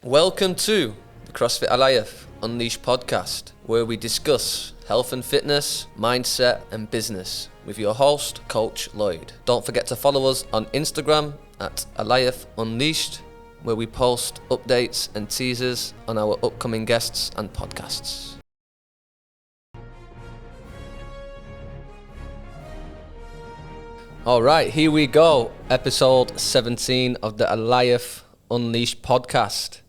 Welcome to the CrossFit Alliance Unleashed podcast, where we discuss health and fitness, mindset and business with your host, Coach Lloyd. Don't forget to follow us on Instagram at Alliance Unleashed, where we post updates and teasers on our upcoming guests and podcasts. All right, here we go. Episode 17 of the Alliance Unleashed podcast.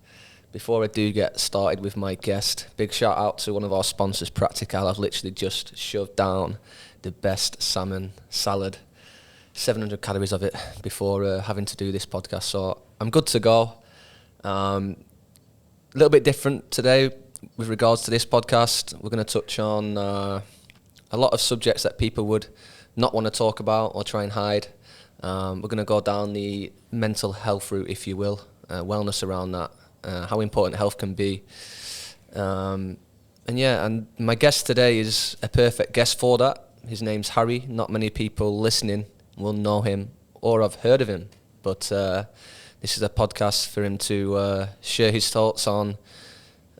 Before I do get started with my guest, big shout out to one of our sponsors, Practical. I've literally just shoved down the best salmon salad, 700 calories of it before having to do this podcast. So I'm good to go. A little bit different today with regards to this podcast. We're going to touch on a lot of subjects that people would not want to talk about or try and hide. We're going to go down the mental health route, if you will, wellness around that. How important health can be. And my guest today is a perfect guest for that. His name's Harry. Not many people listening will know him or have heard of him, but this is a podcast for him to share his thoughts on,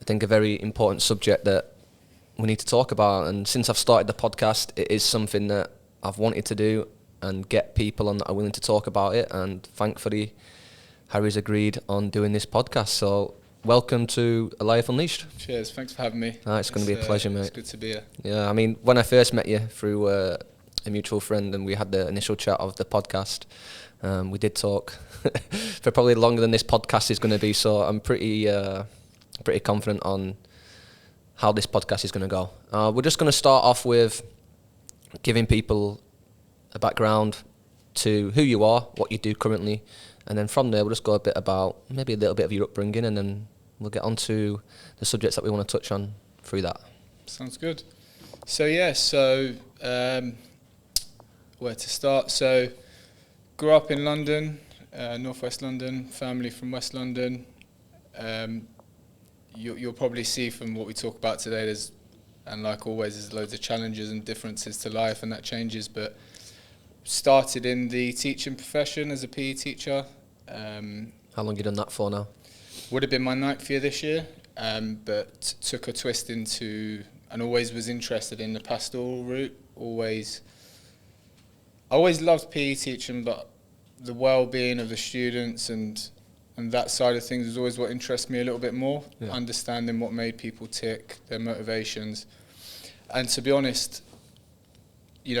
I think, a very important subject that we need to talk about. And since I've started the podcast, it is something that I've wanted to do and get people on that are willing to talk about it, and thankfully Harry's agreed on doing this podcast. So welcome to Alliance Unleashed. Cheers, thanks for having me. It's going to be a pleasure, mate. It's good to be here. Yeah, I mean, when I first met you through a mutual friend and we had the initial chat of the podcast, we did talk for probably longer than this podcast is going to be, so I'm pretty confident on how this podcast is going to go. We're just going to start off with giving people a background to who you are, what you do currently, and then from there we'll just go a bit about maybe a little bit of your upbringing, and then we'll get on to the subjects that we want to touch on through that. Sounds good. So where to start? So grew up in London, northwest London, family from West London. You'll probably see from what we talk about today, and like always, there's loads of challenges and differences to life, and that changes, but started in the teaching profession as a PE teacher. How long you done that for now? Would have been my 9th year this year, but took a twist into, and always was interested in the pastoral route. I always loved PE teaching, but the well-being of the students and that side of things is always what interests me a little bit more. Yeah. Understanding what made people tick, their motivations, and to be honest,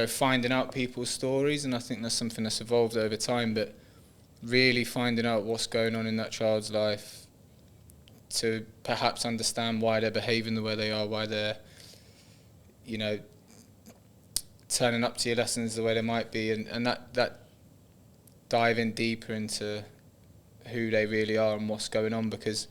finding out people's stories, and I think that's something that's evolved over time, but really finding out what's going on in that child's life to perhaps understand why they're behaving the way they are, why they're, turning up to your lessons the way they might be, and that diving deeper into who they really are and what's going on, because,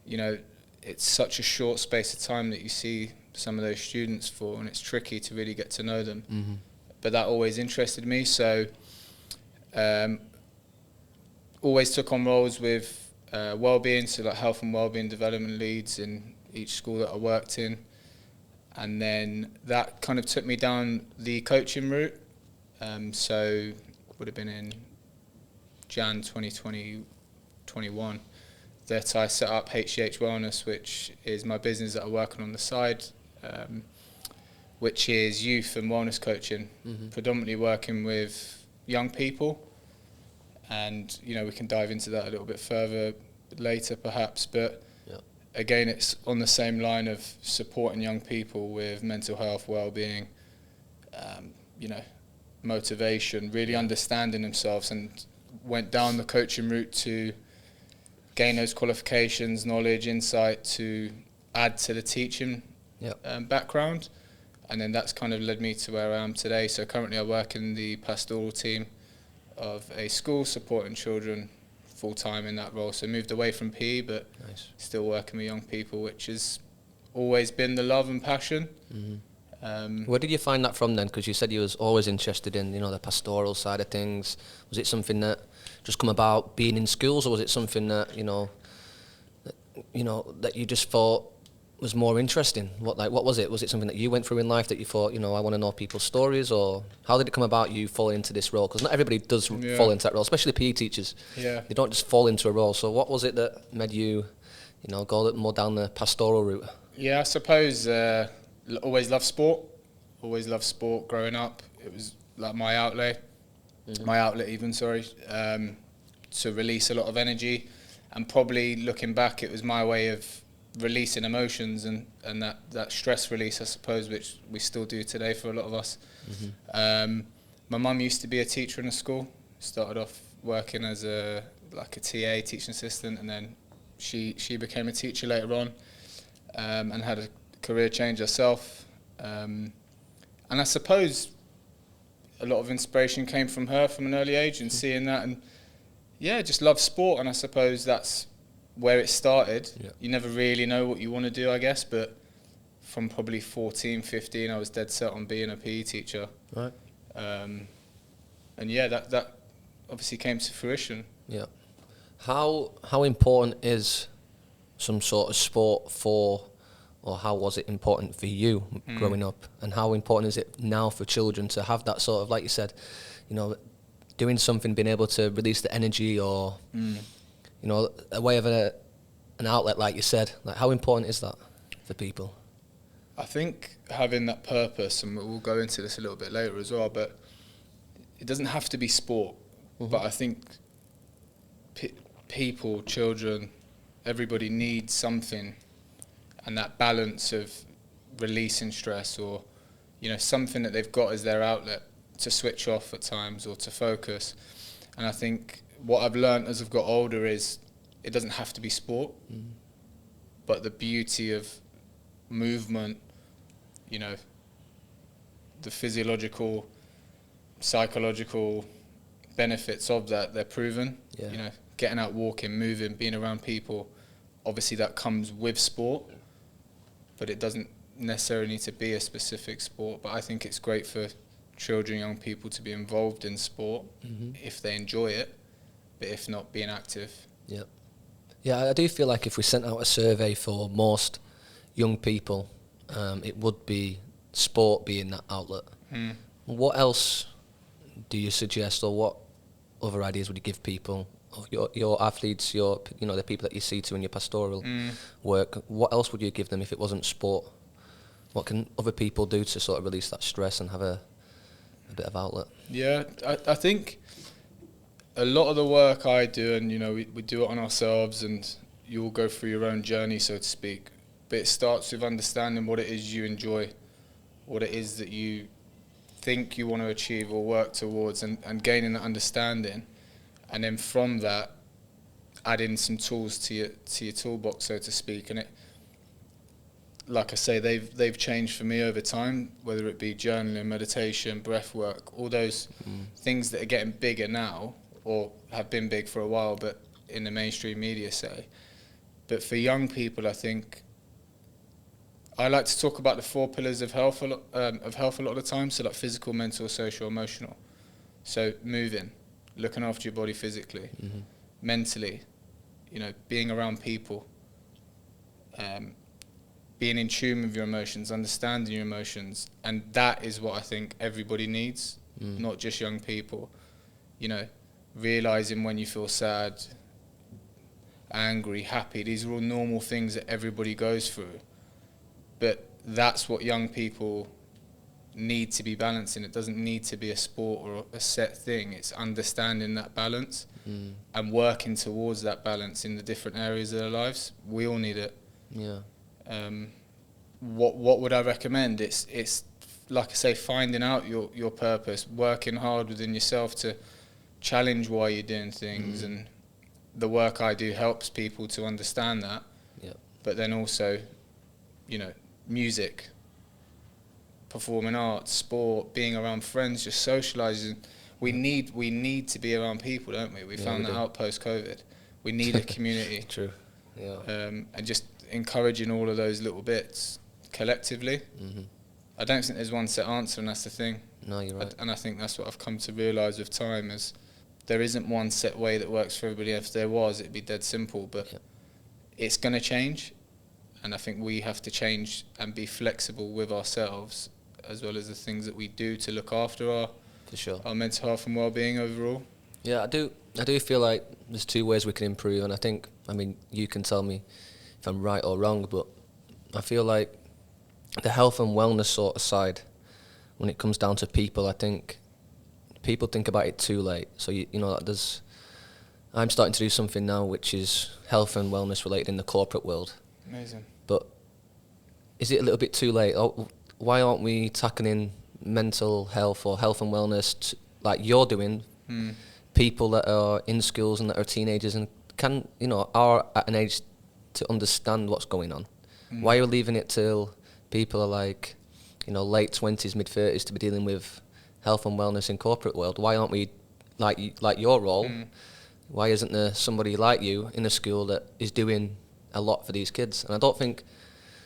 it's such a short space of time that you see some of those students for, and it's tricky to really get to know them. Mm-hmm. But that always interested me, so always took on roles with well-being, so like health and well-being development leads in each school that I worked in, and then that kind of took me down the coaching route. So would have been in Jan 2021 that I set up HGH Wellness, which is my business that I work on the side, which is youth and wellness coaching, predominantly working with young people. And, we can dive into that a little bit further later perhaps, but again, it's on the same line of supporting young people with mental health, well-being, motivation, really understanding themselves, and went down the coaching route to gain those qualifications, knowledge, insight to add to the teaching background. And then that's kind of led me to where I am today. So currently I work in the pastoral team of a school supporting children full-time in that role. So moved away from PE, but still working with young people, which has always been the love and passion. Mm-hmm. Where did you find that from then? Because you said you was always interested in, the pastoral side of things. Was it something that just come about being in schools, or was it something that, that you just thought was more interesting? What was it? Was it something that you went through in life that you thought, I want to know people's stories, or how did it come about you falling into this role? Because not everybody does fall into that role, especially PE teachers. Yeah. They don't just fall into a role. So what was it that made you go more down the pastoral route? Yeah, I suppose always loved sport. Always loved sport growing up. It was like my outlet even, to release a lot of energy. And probably looking back, it was my way of releasing emotions and that stress release, I suppose, which we still do today for a lot of us. My mum used to be a teacher in a school. Started off working as a TA, teaching assistant, and then she became a teacher later on, and had a career change herself. And I suppose a lot of inspiration came from her from an early age and seeing that, and just love sport. And I suppose that's where it started. Yeah. You never really know what you want to do, I guess, but from probably 14, 15, I was dead set on being a PE teacher. Right. And that obviously came to fruition. Yeah. How important is some sort of sport or how was it important for you growing up, and how important is it now for children to have that sort of, like you said, doing something, being able to release the energy, or a way of an outlet, like you said? Like, how important is that for people? I think having that purpose, and we'll go into this a little bit later as well, but it doesn't have to be sport. But I think people, children, everybody needs something, and that balance of releasing stress, or something that they've got as their outlet to switch off at times or to focus. And I think what I've learned as I've got older is it doesn't have to be sport, but the beauty of movement, the physiological, psychological benefits of that, they're proven. Yeah. Getting out, walking, moving, being around people, obviously that comes with sport, but it doesn't necessarily need to be a specific sport. But I think it's great for children, young people to be involved in sport if they enjoy it, but if not, being active. Yeah. Yeah, I do feel like if we sent out a survey for most young people, it would be sport being that outlet. What else do you suggest, or what other ideas would you give people, or your athletes, the people that you see to in your pastoral work? What else would you give them if it wasn't sport? What can other people do to sort of release that stress and have a bit of outlet? Yeah, I think a lot of the work I do, and we do it on ourselves, and you all go through your own journey, so to speak, but it starts with understanding what it is you enjoy, what it is that you think you want to achieve or work towards, and gaining that understanding, and then from that adding some tools to your toolbox, so to speak. And it, like I say, they've changed for me over time, whether it be journaling, meditation, breath work, all those things that are getting bigger now, or have been big for a while, but in the mainstream media, say. But for young people, I think I like to talk about the 4 pillars of health a lot of the time. So like physical, mental, social, emotional. So moving, looking after your body physically, mentally, being around people, being in tune with your emotions, understanding your emotions. And that is what I think everybody needs, not just young people. Realising when you feel sad, angry, happy, these are all normal things that everybody goes through. But that's what young people need to be balancing. It doesn't need to be a sport or a set thing. It's understanding that balance and working towards that balance in the different areas of their lives. We all need it. Yeah. What would I recommend? It's like I say, finding out your purpose, working hard within yourself to challenge why you're doing things, and the work I do helps people to understand that. Yeah. But then also, music, performing arts, sport, being around friends, just socialising. We need to be around people, don't we? We found that out post-COVID. We need a community. True. Yeah. And just encouraging all of those little bits collectively. I don't think there's one set answer, and that's the thing. No, you're right. And I think that's what I've come to realise with time, is there isn't one set way that works for everybody. If there was, it'd be dead simple, but it's going to change. And I think we have to change and be flexible with ourselves, as well as the things that we do to look after our mental health and well-being overall. Yeah, I do feel like there's 2 ways we can improve, and I think, you can tell me if I'm right or wrong, but I feel like the health and wellness sort of side, when it comes down to people, I think people think about it too late. So I'm starting to do something now which is health and wellness related in the corporate world. Amazing. But is it a little bit too late? Why aren't we tackling mental health or health and wellness like you're doing? People that are in schools and that are teenagers and are at an age to understand what's going on. Why are you leaving it till people are like, late 20s, mid 30s to be dealing with health and wellness in corporate world? Why aren't we like your role? Why isn't there somebody like you in a school that is doing a lot for these kids? And I don't think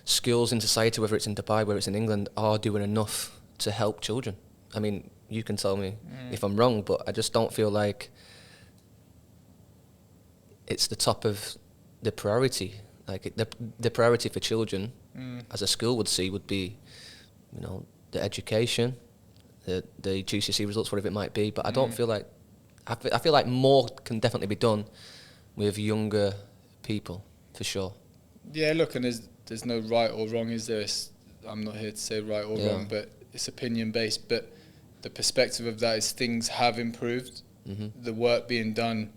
schools in society, whether it's in Dubai, whether it's in England, are doing enough to help children. I mean, you can tell me if I'm wrong, but I just don't feel like it's the top of the priority. Like the priority for children, as a school would see, would be, the education, the GCSE results, whatever it might be. But I don't feel like I feel like more can definitely be done with younger people, for sure. Yeah, look, and there's no right or wrong, is there? I'm not here to say right or wrong, but it's opinion based. But the perspective of that is things have improved. The work being done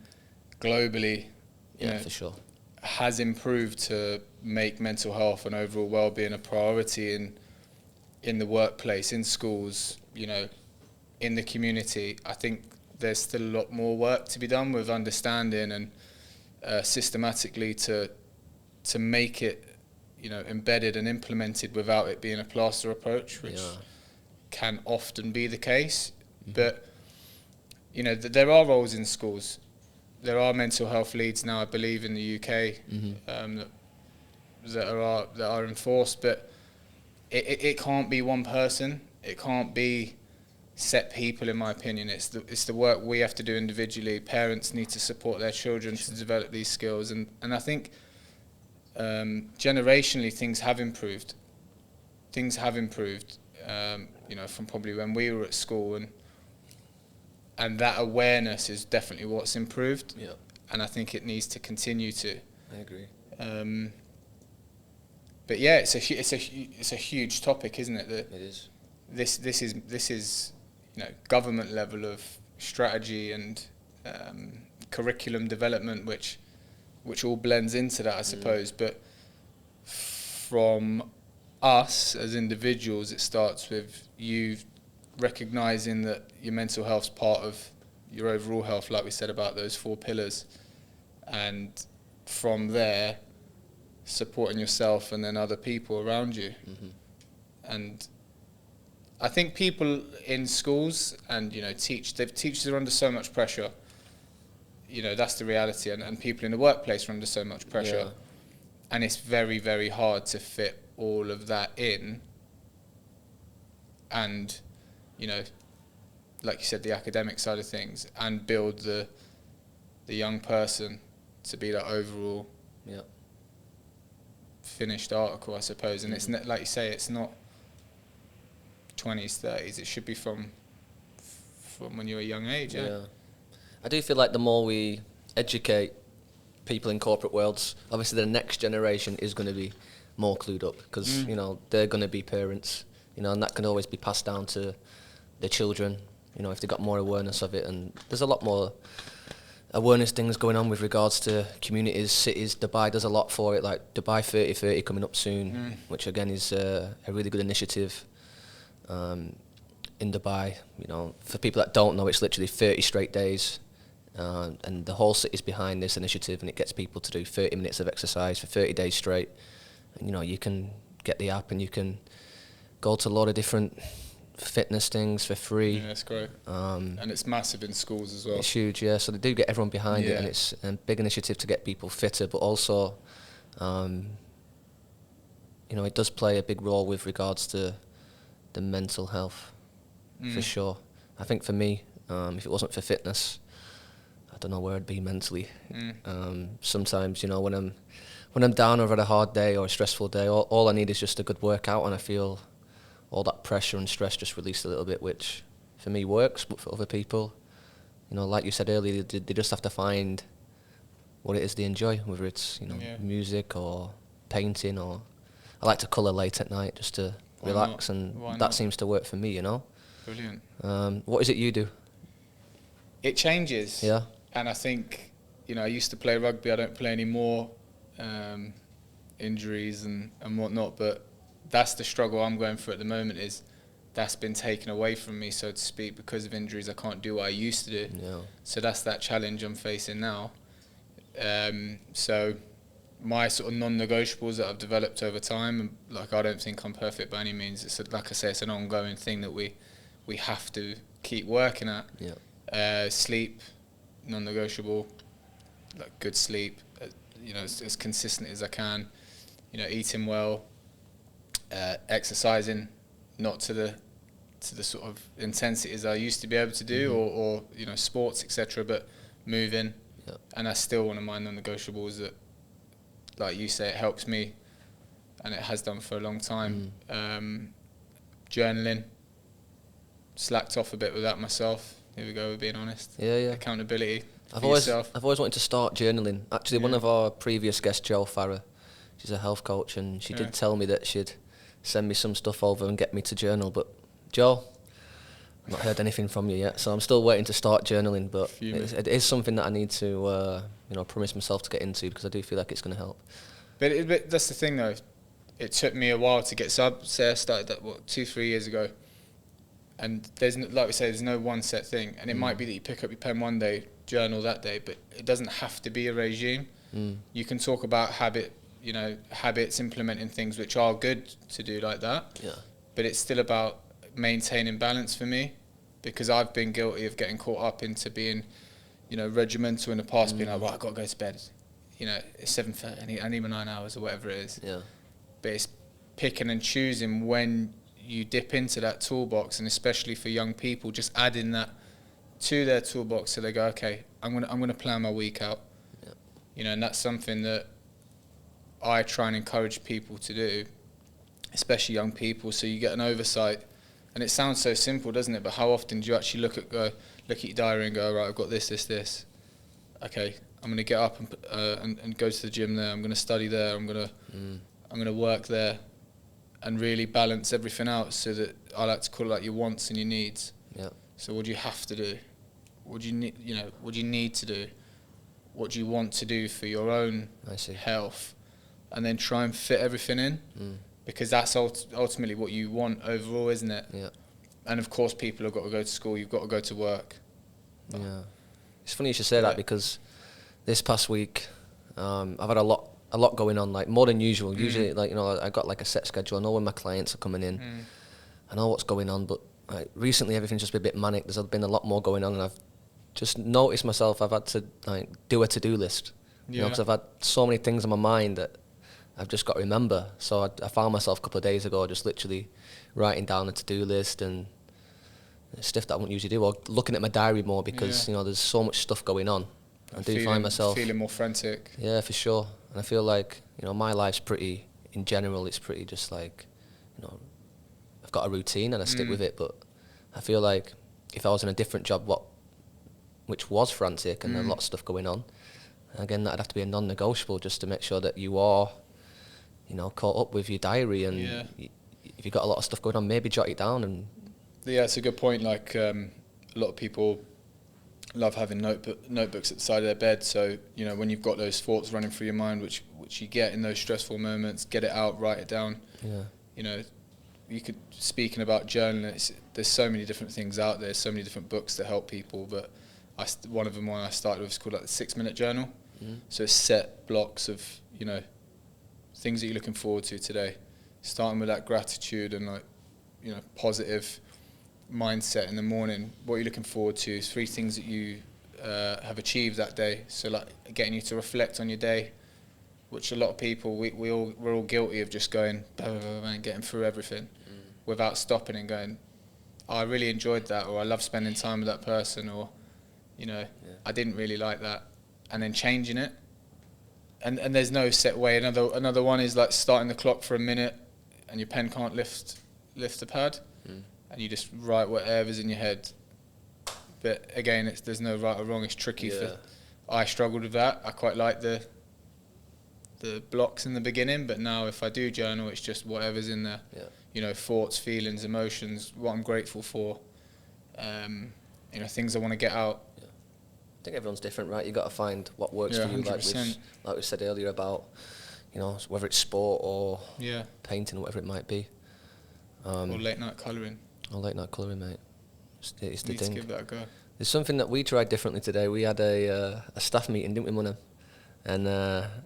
globally, for sure, has improved to make mental health and overall well-being a priority in the workplace, in schools, in the community. I think there's still a lot more work to be done with understanding and systematically to make it, embedded and implemented without it being a plaster approach, which can often be the case. But, there are roles in schools. There are mental health leads now, I believe, in the UK that are enforced, but it can't be one person. It can't be set people, in my opinion. It's the work we have to do individually. Parents need to support their children to develop these skills, and I think generationally things have improved. From probably when we were at school, and that awareness is definitely what's improved. Yeah. And I think it needs to continue to. I agree. But yeah, it's a huge topic, isn't it? It is. This is government level of strategy and curriculum development, which all blends into that, I suppose. But from us as individuals, it starts with you recognising that your mental health's part of your overall health, like we said about those 4 pillars, and from there supporting yourself and then other people around you. And I think people in schools and teachers are under so much pressure. That's the reality, and people in the workplace are under so much pressure, and it's very, very hard to fit all of that in. And like you said, the academic side of things, and build the young person to be that overall finished article, I suppose. And it's not, like you say, it's not 20s, 30s. It should be from when you're a young age. Yeah. I do feel like the more we educate people in corporate worlds, obviously the next generation is going to be more clued up, because they're going to be parents, and that can always be passed down to the children, if they've got more awareness of it. And there's a lot more awareness things going on with regards to communities, cities. Dubai does a lot for it, like Dubai 3030 coming up soon, which again is a really good initiative in Dubai. For people that don't know, it's literally 30 straight days, and the whole city's behind this initiative, and it gets people to do 30 minutes of exercise for 30 days straight. And you can get the app and you can go to a lot of different fitness things for free. Yeah, that's great. And it's massive in schools as well. It's huge, yeah. So they do get everyone behind it, and it's a big initiative to get people fitter, but also, it does play a big role with regards to the mental health, for sure. I think for me, if it wasn't for fitness, I don't know where I'd be mentally. Sometimes, when I'm down or I've had a hard day or a stressful day, all I need is just a good workout, and I feel all that pressure and stress just released a little bit, which for me works, but for other people, like you said earlier, they just have to find what it is they enjoy, whether it's music or painting, or I like to colour late at night just to relax, and that seems to work for me, you know. Brilliant. What is it you do? It changes. Yeah. And I think, you know, I used to play rugby. I don't play anymore. Injuries and whatnot, but that's the struggle I'm going through at the moment. Is that's been taken away from me, so to speak, because of injuries. I can't do what I used to do. Yeah. So that's that challenge I'm facing now. So my sort of non-negotiables that I've developed over time, and like, I don't think I'm perfect by any means. It's like I say, it's an ongoing thing that we have to keep working at. Yeah. Sleep, non-negotiable. Like good sleep, you know, as consistent as I can. You know, eating well, exercising, not to the sort of intensity as I used to be able to do, or you know, sports, etc. But moving, and that's still one of my non-negotiables. That, like you say, it helps me, and it has done for a long time. Journaling, slacked off a bit with that myself. Here we go, with being honest. Yeah. Accountability. I've always wanted to start journaling. Actually, one of our previous guests, Jo Farah, she's a health coach, and she did tell me that she'd send me some stuff over and get me to journal. But Jo, I've not heard anything from you yet, so I'm still waiting to start journaling. But it is something that I need to, promise myself to get into, because I do feel like it's going to help. But that's the thing, though. It took me a while to get. So I started that 2-3 years ago, and there's like we say, there's no one set thing, and it might be that you pick up your pen one day, journal that day, but it doesn't have to be a regime. You can talk about habits, implementing things which are good to do like that. Yeah. But it's still about maintaining balance for me, because I've been guilty of getting caught up into being, regimental in the past, being like, right, I've got to go to bed. It's 7:30, I need my 9 hours or whatever it is. Yeah. But it's picking and choosing when you dip into that toolbox, and especially for young people, just adding that to their toolbox, so they go, okay, I'm gonna plan my week out. Yeah. And that's something that I try and encourage people to do, especially young people, so you get an oversight. And it sounds so simple, doesn't it? But how often do you actually look at your diary and go, right, I've got this. Okay, I'm going to get up and go to the gym there. I'm going to study there. I'm going to work there, and really balance everything out, so that I like to call it like your wants and your needs. Yeah. So what do you have to do? What do you need? What do you need to do? What do you want to do for your own health? And then try and fit everything in, because that's ultimately what you want overall, isn't it? Yeah. And of course, people have got to go to school. You've got to go to work. Yeah. It's funny you should say that, because this past week, I've had a lot going on, like more than usual. Usually, I got like a set schedule. I know when my clients are coming in. I know what's going on, but recently everything's just been a bit manic. There's been a lot more going on, and I've just noticed myself. I've had to do a to-do list, because I've had so many things on my mind that I've just got to remember. So I found myself a couple of days ago just literally writing down a to-do list and stuff that I wouldn't usually do, or looking at my diary more, because there's so much stuff going on. I do find myself feeling more frantic. Yeah, for sure. And I feel like my life's pretty, in general, it's pretty just like, I've got a routine and I stick with it. But I feel like if I was in a different job, which was frantic and a lot of stuff going on, again, that'd have to be a non-negotiable, just to make sure that you are, caught up with your diary, and if you've got a lot of stuff going on, maybe jot it down. And yeah, it's a good point. Like a lot of people love having notebooks at the side of their bed. So when you've got those thoughts running through your mind, which you get in those stressful moments, get it out, write it down. Yeah. You could, speaking about journaling, there's so many different things out there, so many different books that help people. But one of them, one I started with, is called like the 6-minute journal. So it's set blocks of things that you're looking forward to today, starting with that gratitude and positive mindset in the morning. What you're looking forward to, 3 things that you have achieved that day. So like getting you to reflect on your day, which a lot of people, we're all guilty of just going blah, blah, blah, and getting through everything without stopping and going, oh, I really enjoyed that, or I love spending time with that person, or I didn't really like that, and then changing it. And there's no set way. Another one is like starting the clock for a minute, and your pen can't lift the pad, and you just write whatever's in your head. But again, there's no right or wrong. It's tricky. I struggled with that. I quite like the the blocks in the beginning, but now if I do journal, it's just whatever's in there. Yeah. You know, thoughts, feelings, emotions, what I'm grateful for, you know, things I want to get out. Yeah. I think everyone's different, right? You got to find what works Yeah, for you. 100%. Like we said earlier about, you know, whether it's sport or Yeah. painting or whatever it might be. Or late night colouring. Or late night colouring, mate. It's the Need thing. to give that a go. There's something that we tried differently today. We had a staff meeting, didn't we, Munem? And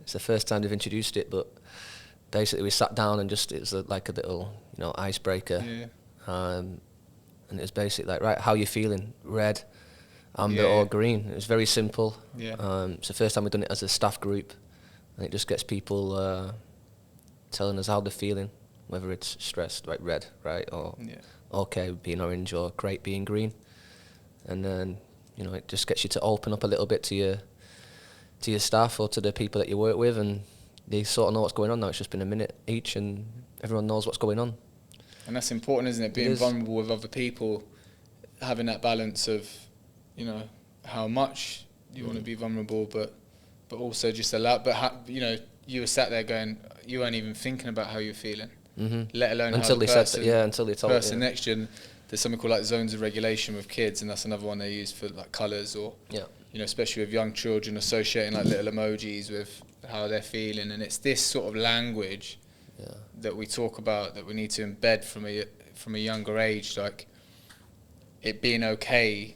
it's the first time they've introduced it, but basically we sat down and just, it was like a little, you know, icebreaker. Yeah. And it was basically like, right, how you feeling? Red, amber or green. It was very simple. Yeah. It's the first time we've done it as a staff group, and it just gets people telling us how they're feeling, whether it's stressed, like red, right, or okay being orange, or great being green. And then, you know, it just gets you to open up a little bit to your staff or to the people that you work with, and they sort of know what's going on now. It's just been a minute each, and everyone knows what's going on. And that's important, isn't it? Being vulnerable with other people, having that balance of, you know, how much you want to be vulnerable, but also just allow. But you know, you were sat there going, you weren't even thinking about how you're feeling, let alone until how they the person, said that, until they told person next to you. There's something called like zones of regulation with kids, and that's another one they use for like colours, or you know, especially with young children, associating like little emojis with how they're feeling. And it's this sort of language that we talk about that we need to embed from a younger age, like it being okay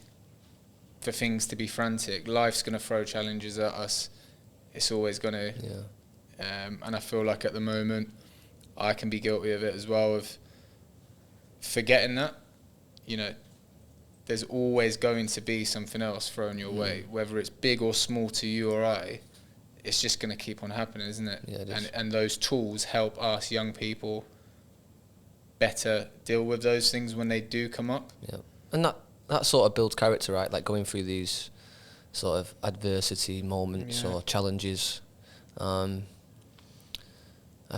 for things to be frantic. Life's going to throw challenges at us. It's always going to. And I feel like at the moment I can be guilty of it as well, of forgetting that. You know, there's always going to be something else thrown your way, whether it's big or small to you or I. It's just going to keep on happening, isn't it? Yeah, it is. And those tools help us young people better deal with those things when they do come up. Yeah, and that sort of builds character, right? Like going through these sort of adversity moments or challenges. I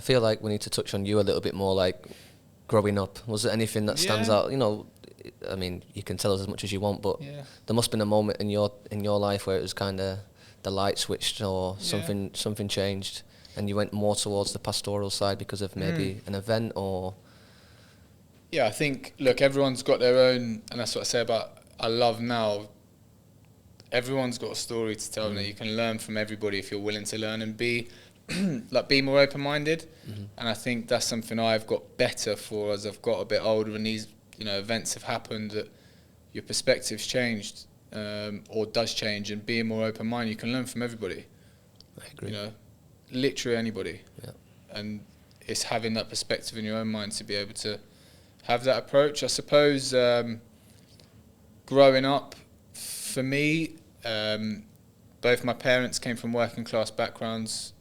feel like we need to touch on you a little bit more, like growing up. Was there anything that stands out? You know, I mean, you can tell us as much as you want, but there must have been a moment in your life where it was kind of the light switched, or something changed, and you went more towards the pastoral side because of maybe an event, or. Yeah, I think, look, everyone's got their own, and that's what I say about I love now. Everyone's got a story to tell, and you can learn from everybody if you're willing to learn and be more open-minded. And I think that's something I've got better for as I've got a bit older, and these, you know, events have happened, that your perspective's changed, or does change, and being more open-minded, you can learn from everybody. I agree. You know, literally anybody. Yeah. And it's having that perspective in your own mind to be able to have that approach. I suppose growing up, for me, both my parents came from working class backgrounds,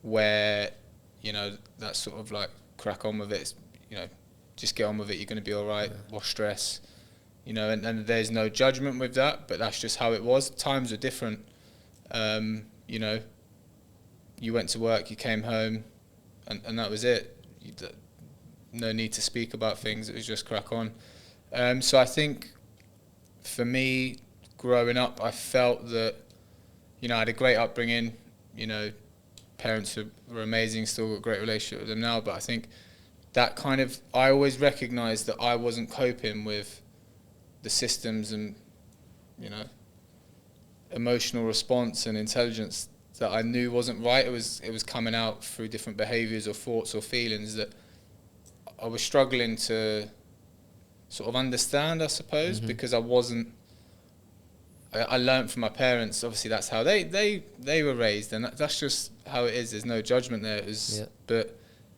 where, you know, that sort of like crack on with it, you know, just get on with it, you're going to be all right, wash stress, you know, and there's no judgment with that, but that's just how it was. Times are different. You know, you went to work, you came home, and that was it. No need to speak about things, it was just crack on. So I think for me, growing up, I felt that, you know, I had a great upbringing, you know, parents were amazing, still got a great relationship with them now, but I think that kind of, I always recognised that I wasn't coping with the systems and, you know, emotional response and intelligence that I knew wasn't right. It was coming out through different behaviours or thoughts or feelings that I was struggling to sort of understand, I suppose, because I wasn't. I learned from my parents. Obviously, that's how they were raised, and that's just how it is. There's no judgment there. But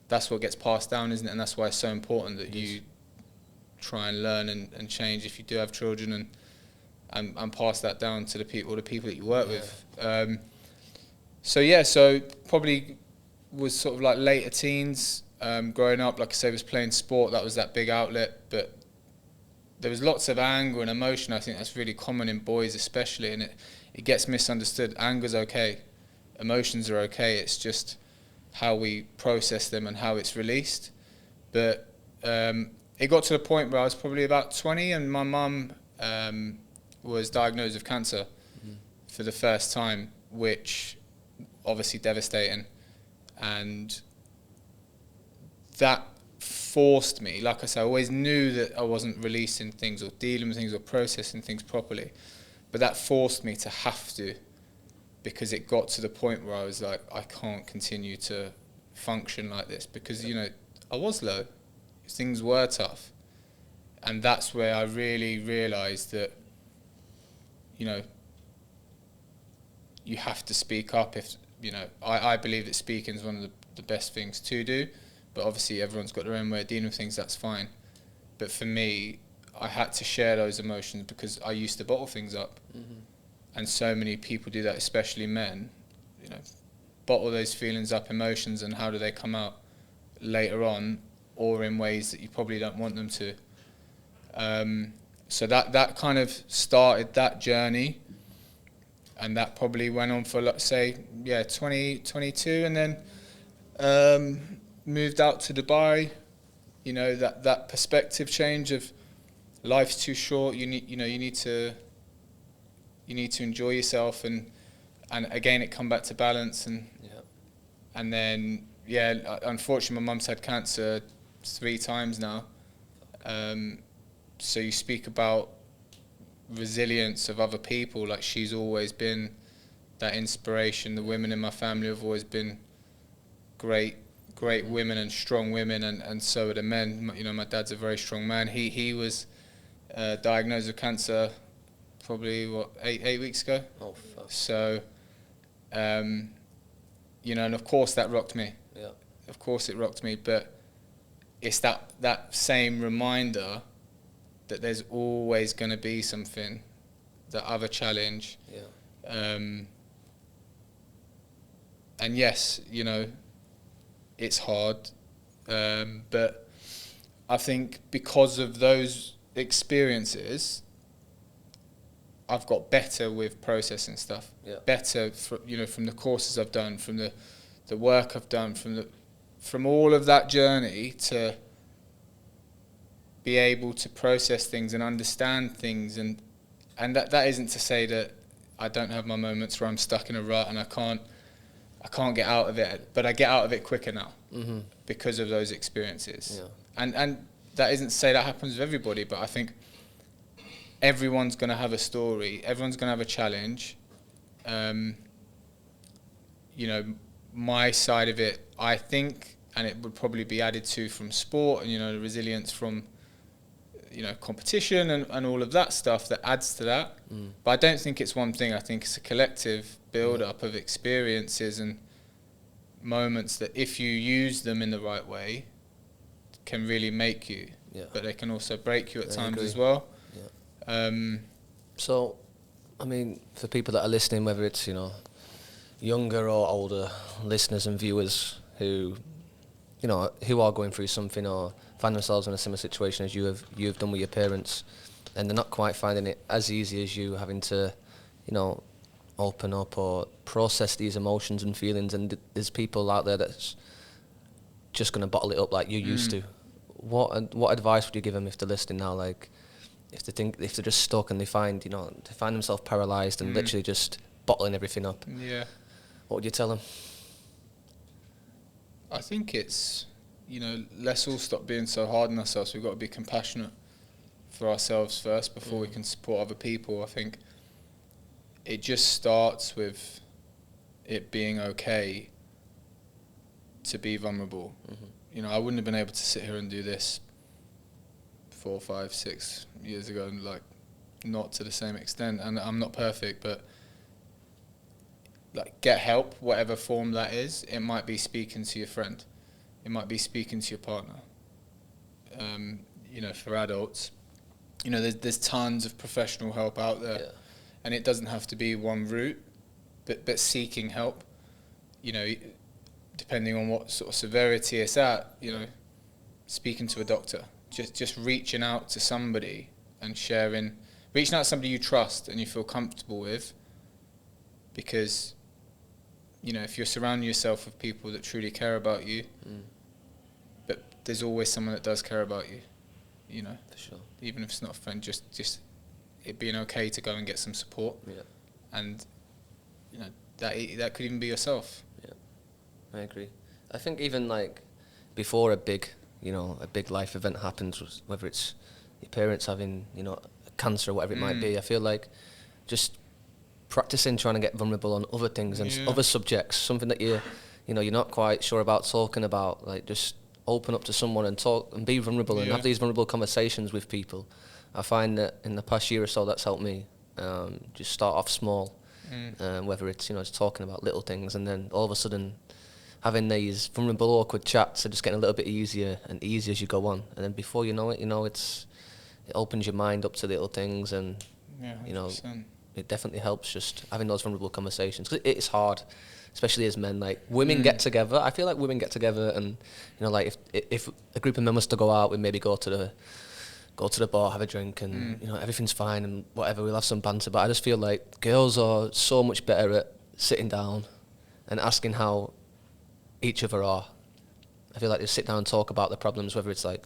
that's what gets passed down, isn't it? And that's why it's so important that you try and learn and change if you do have children, and pass that down to the people that you work with. So probably was sort of like later teens. Growing up, like I say, was playing sport. That was that big outlet, but there was lots of anger and emotion. I think that's really common in boys especially, and it gets misunderstood. Anger's okay, emotions are okay, it's just how we process them and how it's released. But it got to the point where I was probably about 20, and my mum was diagnosed with cancer for the first time, which obviously devastating. And that forced me, like I said, I always knew that I wasn't releasing things or dealing with things or processing things properly, but that forced me to have to, because it got to the point where I was like, I can't continue to function like this, because, you know, I was low, things were tough. And that's where I really realised that, you know, you have to speak up. If, you know, I believe that speaking is one of the best things to do, but obviously everyone's got their own way of dealing with things, that's fine. But for me, I had to share those emotions because I used to bottle things up. Mm-hmm. And so many people do that, especially men, you know, bottle those feelings up, emotions, and how do they come out later on, or in ways that you probably don't want them to. So that kind of started that journey, and that probably went on for, let's say, 2022, and then moved out to Dubai. You know, that perspective change of life's too short. You need to enjoy yourself, and again it come back to balance, and then unfortunately my mum's had cancer 3 times now. So you speak about resilience of other people, like she's always been that inspiration. The women in my family have always been great women and strong women, and so are the men. You know, my dad's a very strong man. He was diagnosed with cancer probably 8 weeks ago. Oh fuck. So you know, and of course that rocked me. Yeah. Of course it rocked me, but it's that same reminder that there's always going to be something, that other challenge. Yeah. And yes, you know, it's hard, but I think because of those experiences, I've got better with processing stuff. Yeah. Better, you know, from the courses I've done, from the work I've done, from all of that journey, to be able to process things and understand things, and that isn't to say that I don't have my moments where I'm stuck in a rut and I can't get out of it, but I get out of it quicker now. Mm-hmm. Because of those experiences. Yeah. And that isn't to say that happens with everybody, but I think everyone's going to have a story, everyone's going to have a challenge. You know, my side of it, I think, and it would probably be added to from sport, and, you know, the resilience from, you know, competition and all of that stuff that adds to that. But I don't think it's one thing. I think it's a collective build-up of experiences and moments that, if you use them in the right way, can really make you. Yeah. But they can also break you at times as well. Yeah. So, I mean, for people that are listening, whether it's, you know, younger or older listeners and viewers who, you know, who are going through something or find themselves in a similar situation as you've done with your parents, and they're not quite finding it as easy as you, having to, you know, open up or process these emotions and feelings, and there's people out there that's just going to bottle it up like you used to. What advice would you give them if they're listening now? Like, if they're just stuck and they find themselves paralysed and literally just bottling everything up. Yeah. What would you tell them? I think it's, you know, let's all stop being so hard on ourselves. We've got to be compassionate for ourselves first before we can support other people. I think it just starts with it being okay to be vulnerable. Mm-hmm. You know, I wouldn't have been able to sit here and do this 4, 5, 6 years ago, and like, not to the same extent. And I'm not perfect, but like, get help, whatever form that is. It might be speaking to your friend. It might be speaking to your partner. You know, for adults, you know, there's tons of professional help out there. Yeah. And it doesn't have to be one route, but seeking help, you know, depending on what sort of severity it's at, you know, speaking to a doctor, just reaching out to somebody and reaching out to somebody you trust and you feel comfortable with, because, you know, if you're surrounding yourself with people that truly care about you, but there's always someone that does care about you, you know. For sure. Even if it's not a friend, just it being okay to go and get some support. Yeah. And, you know, that could even be yourself. Yeah, I agree. I think even like before a big life event happens, whether it's your parents having, cancer or whatever it might be, I feel like just practicing trying to get vulnerable on other things and other subjects, something that you're not quite sure about talking about, like just open up to someone and talk and be vulnerable and have these vulnerable conversations with people. I find that in the past year or so that's helped me. Just start off small, whether it's just talking about little things, and then all of a sudden having these vulnerable, awkward chats are just getting a little bit easier and easier as you go on, and then before you know it, it opens your mind up to little things, and 100%. It definitely helps just having those vulnerable conversations, because it's hard, especially as men. Like women get together, I feel like women get together, and like if a group of men was to go out, we maybe go to the bar, have a drink, and everything's fine and whatever, we'll have some banter. But I just feel like girls are so much better at sitting down and asking how each other are. I feel like they sit down and talk about the problems, whether it's like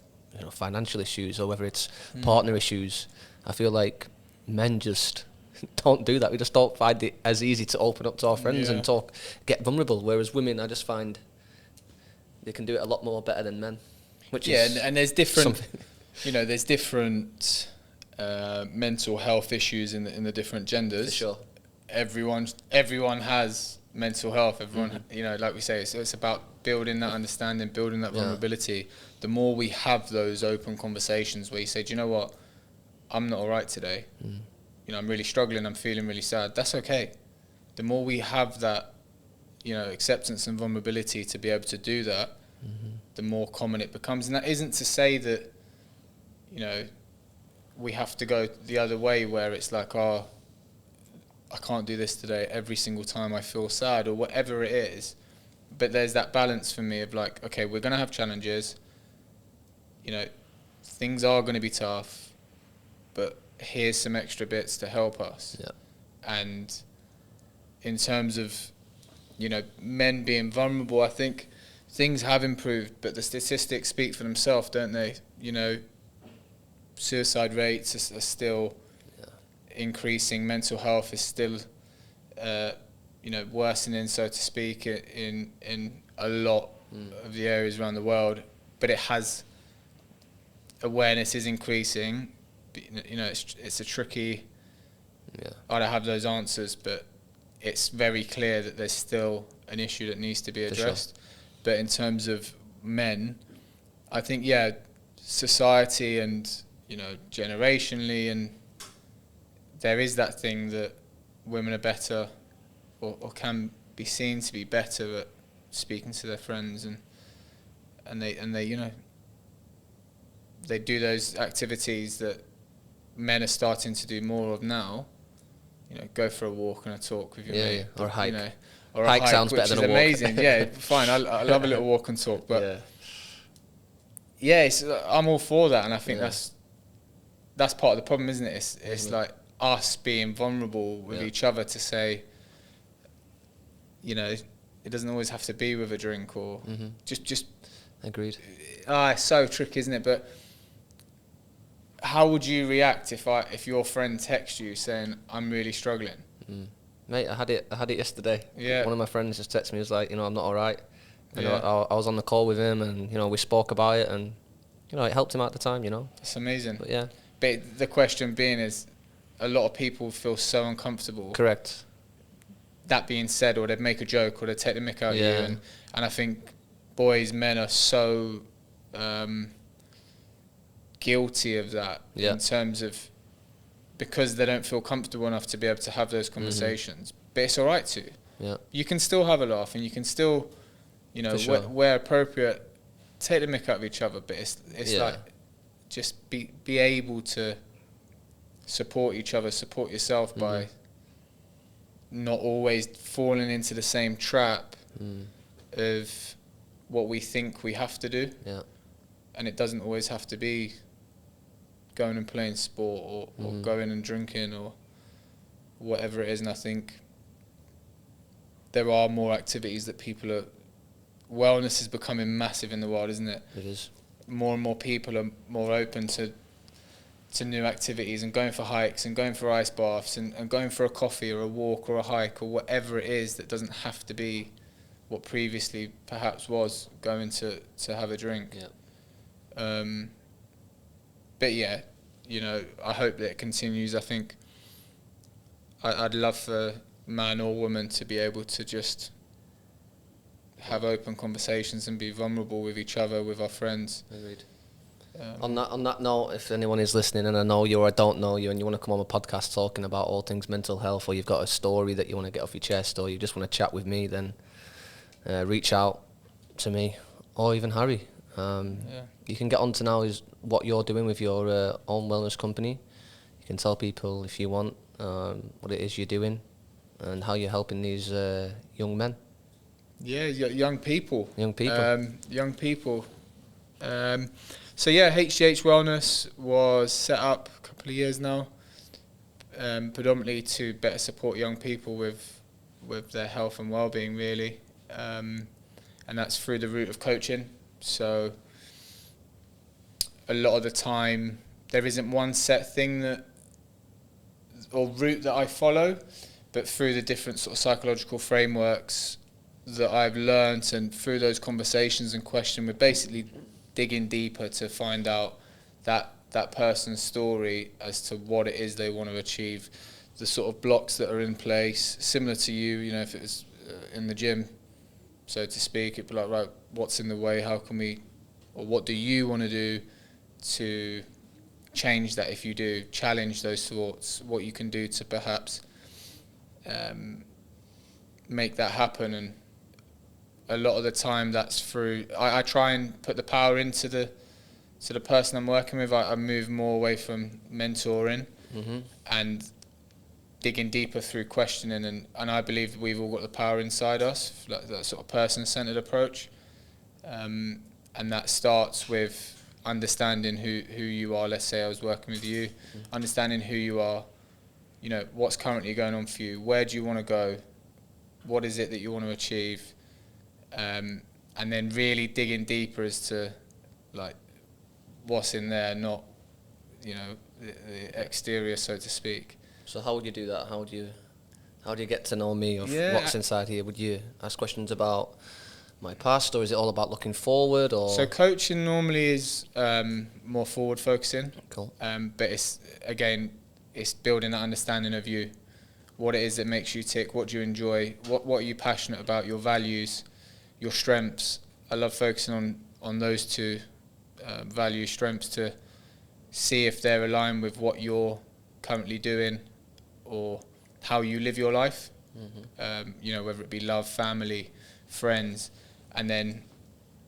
financial issues or whether it's partner issues. I feel like men just don't do that. We just don't find it as easy to open up to our friends and talk, get vulnerable. Whereas women, I just find they can do it a lot more better than men. Which is and there's different, there's different mental health issues in the different genders. For sure. Everyone has mental health. Everyone, like we say, it's about building that understanding, building that vulnerability. The more we have those open conversations where you say, do you know what, I'm not all right today. I'm really struggling. I'm feeling really sad. That's okay. The more we have that, acceptance and vulnerability to be able to do that, the more common it becomes. And that isn't to say that, we have to go the other way where it's like, I can't do this today every single time I feel sad or whatever it is. But there's that balance for me of like, okay, we're going to have challenges. Things are going to be tough, but here's some extra bits to help us. Yeah. And in terms of, men being vulnerable, I think things have improved, but the statistics speak for themselves, don't they? Suicide rates are still increasing. Mental health is still, worsening, so to speak, in a lot of the areas around the world. But awareness is increasing. It's a tricky. I don't have those answers, but it's very clear that there's still an issue that needs to be addressed. Sure. But in terms of men, I think society and generationally, and there is that thing that women are better, or can be seen to be better at speaking to their friends, and they they do those activities that men are starting to do more of now. Go for a walk and a talk with your mate, or a hike. Or hike a hike sounds better than a walk. Amazing. Fine. I love a little walk and talk, but I'm all for that, and I think that's part of the problem, isn't it? It's like us being vulnerable with each other to say, it doesn't always have to be with a drink or just. Agreed. It's so tricky, isn't it? But how would you react if your friend texts you saying, I'm really struggling? Mate, I had it yesterday. Yeah. One of my friends just texted me, was like, I'm not all right. And I was on the call with him, and we spoke about it, and it helped him out at the time. It's amazing. But But the question being is, a lot of people feel so uncomfortable. Correct. That being said, or they'd make a joke, or they'd take the mick out of you, and I think men are so guilty of that in terms of, because they don't feel comfortable enough to be able to have those conversations. But it's all right to. Yeah. You can still have a laugh, and you can still, where appropriate, take the mick out of each other. But it's like, just be able to support each other, support yourself by not always falling into the same trap of what we think we have to do. Yeah. And it doesn't always have to be going and playing sport or going and drinking or whatever it is. And I think there are more activities that people are... Wellness is becoming massive in the world, isn't it? It is. More and more people are more open to to new activities and going for hikes and going for ice baths and going for a coffee or a walk or a hike or whatever it is that doesn't have to be what previously perhaps was going to have a drink. Yeah. But yeah, you know, I hope that it continues. I think I'd love for man or woman to be able to just have open conversations and be vulnerable with each other, with our friends. Agreed. On that note, if anyone is listening and I know you or I don't know you and you want to come on a podcast talking about all things mental health, or you've got a story that you want to get off your chest, or you just want to chat with me, then reach out to me or even Harry. You can get on to now is what you're doing with your own wellness company. You can tell people if you want what it is you're doing and how you're helping these young men. Yeah, young people. Young people. Young people. So yeah, HGH Wellness was set up a couple of years now, predominantly to better support young people with their health and well-being, really, and that's through the route of coaching. So a lot of the time there isn't one set thing or route that I follow, but through the different sort of psychological frameworks that I've learned and through those conversations and questions, we're basically digging deeper to find out that person's story as to what it is they want to achieve, the sort of blocks that are in place, similar to you know, if it was in the gym, so to speak, it'd be like, right, what's in the way, how can we, or what do you want to do to change that? If you do, challenge those thoughts, what you can do to perhaps make that happen. And a lot of the time that's through, I try and put the power into the person I'm working with. I move more away from mentoring and digging deeper through questioning, and I believe we've all got the power inside us, that sort of person-centered approach, and that starts with understanding who you are. Let's say I was working with you, understanding who you are, you know, what's currently going on for you, where do you want to go, what is it that you want to achieve, and then really digging deeper as to like what's in there, not, you know, the exterior, so to speak. So how would you do that? How do you get to know me of Yeah, what's inside here? Would you ask questions about my past, or is it all about looking forward? Or so coaching normally is more forward focusing. Cool. But it's building that understanding of you, what it is that makes you tick, what do you enjoy, what are you passionate about, your values, your strengths. I love focusing on those two value strengths to see if they're aligned with what you're currently doing or how you live your life. You know, whether it be love, family, friends, and then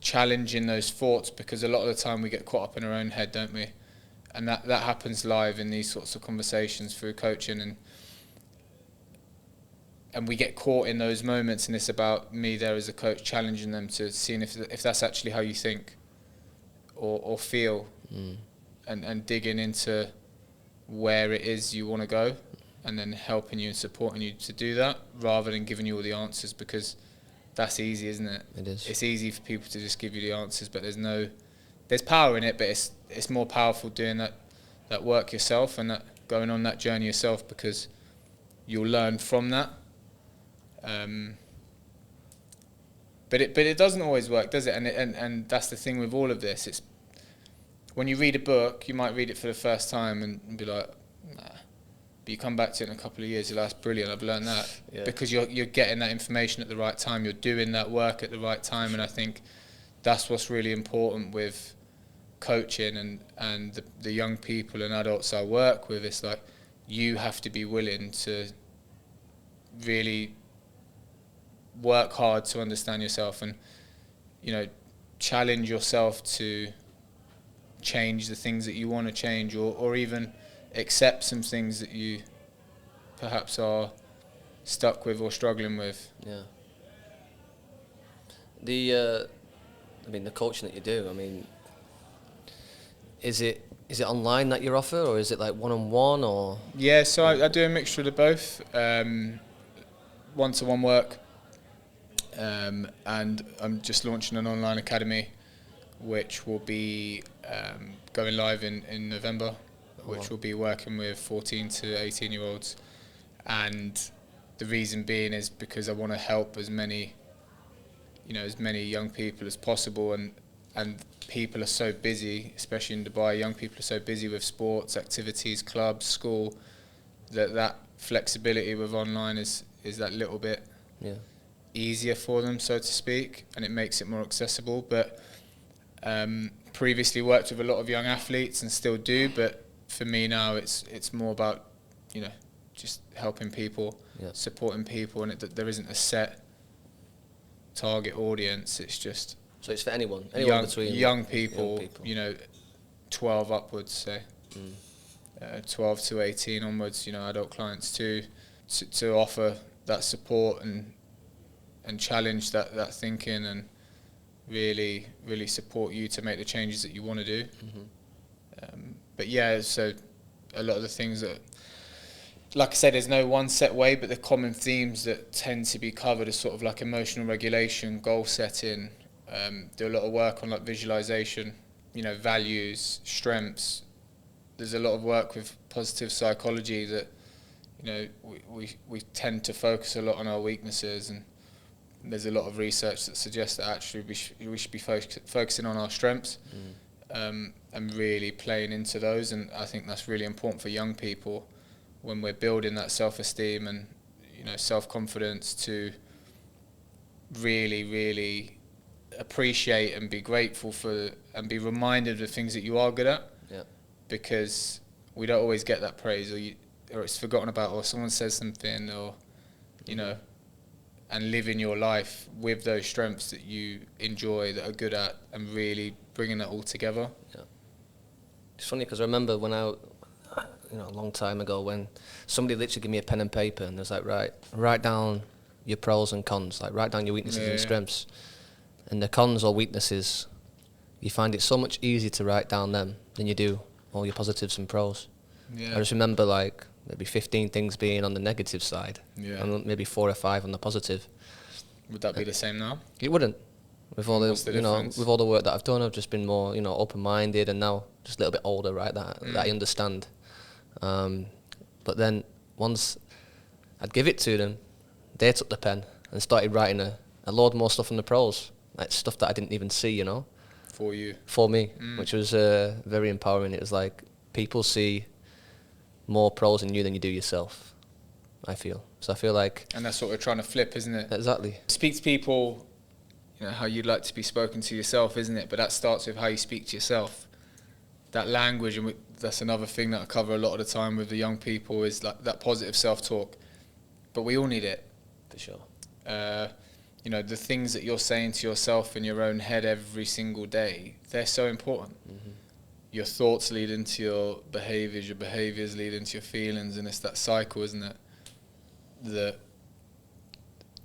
challenging those thoughts, because a lot of the time we get caught up in our own head, don't we? And that happens live in these sorts of conversations through coaching, and we get caught in those moments, and it's about me there as a coach challenging them to seeing if that's actually how you think or feel, and digging into where it is you want to go, and then helping you and supporting you to do that, rather than giving you all the answers, because that's easy, isn't it? It is. It's easy for people to just give you the answers, but there's power in it, but it's more powerful doing that work yourself and that going on that journey yourself, because you'll learn from that. But it doesn't always work, does it? And that's the thing with all of this. It's when you read a book, you might read it for the first time and be like, nah. But you come back to it in a couple of years, you're like, that's brilliant, I've learned that. Yeah. Because you're getting that information at the right time, you're doing that work at the right time, and I think that's what's really important with coaching and the young people and adults I work with. It's like, you have to be willing to really work hard to understand yourself and, you know, challenge yourself to change the things that you want to change, or even accept some things that you perhaps are stuck with or struggling with. Yeah. The coaching that you do, I mean, is it online that you offer, or is it like one-on-one, or? Yeah, so I do a mixture of the both. One-to-one work, and I'm just launching an online academy, which will be going live in November, which will be working with 14 to 18-year-olds. And the reason being is because I want to help as many young people as possible. And people are so busy, especially in Dubai, young people are so busy with sports, activities, clubs, school, that flexibility with online is that little bit easier for them, so to speak, and it makes it more accessible. But previously worked with a lot of young athletes and still do, but for me now it's more about, just helping people, supporting people, and there isn't a set target audience. It's just... So it's for anyone between young people, 12 upwards, say. 12 to 18 onwards, adult clients too, to offer that support and challenge that thinking and really, really support you to make the changes that you want to do. But yeah, so a lot of the things that, like I said, there's no one set way, but the common themes that tend to be covered are sort of like emotional regulation, goal setting, do a lot of work on like visualization, values, strengths. There's a lot of work with positive psychology that, we tend to focus a lot on our weaknesses, and there's a lot of research that suggests that actually we should be focusing on our strengths, and really playing into those. And I think that's really important for young people when we're building that self-esteem and, self-confidence, to really, really appreciate and be grateful for and be reminded of the things that you are good at, because we don't always get that praise, or it's forgotten about, or someone says something, or and living your life with those strengths that you enjoy, that are good at, and really bringing that all together. It's funny because I remember when a long time ago, when somebody literally gave me a pen and paper and was like, write down your pros and cons, like write down your weaknesses and strengths. And the cons or weaknesses, you find it so much easier to write down them than you do all your positives and pros. I just remember like maybe 15 things being on the negative side, and maybe 4 or 5 on the positive. Would that be the same now? It wouldn't. With all What's the difference? with all the work that I've done, I've just been more, open-minded, and now just a little bit older, right? That I understand. But then once I'd give it to them, they took the pen and started writing a load more stuff on the pros, like stuff that I didn't even see, for me, which was very empowering. It was like people see more pros in you than you do yourself, I feel. So I feel like... And that's what we're trying to flip, isn't it? Exactly. Speak to people, how you'd like to be spoken to yourself, isn't it? But that starts with how you speak to yourself. That language, and that's another thing that I cover a lot of the time with the young people, is like that positive self-talk. But we all need it. For sure. The things that you're saying to yourself in your own head every single day, they're so important. Your thoughts lead into your behaviours lead into your feelings, and it's that cycle, isn't it? That,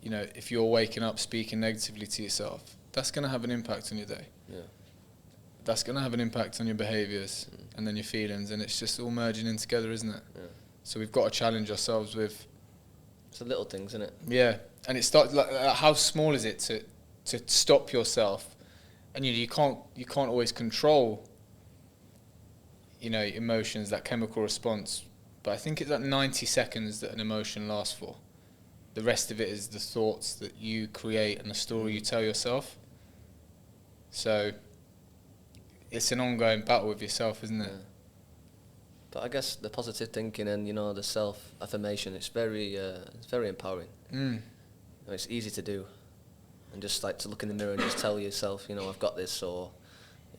if you're waking up speaking negatively to yourself, that's going to have an impact on your day. That's going to have an impact on your behaviours and then your feelings, and it's just all merging in together, isn't it? So we've got to challenge ourselves with... It's the little things, isn't it? Yeah, and it starts like how small is it to stop yourself, and you can't always control, emotions, that chemical response, but I think it's like 90 seconds that an emotion lasts for. The rest of it is the thoughts that you create and the story you tell yourself. So it's an ongoing battle with yourself, isn't it? But I guess the positive thinking and the self-affirmation, it's very empowering. It's easy to do, and just like to look in the mirror and just tell yourself, I've got this, or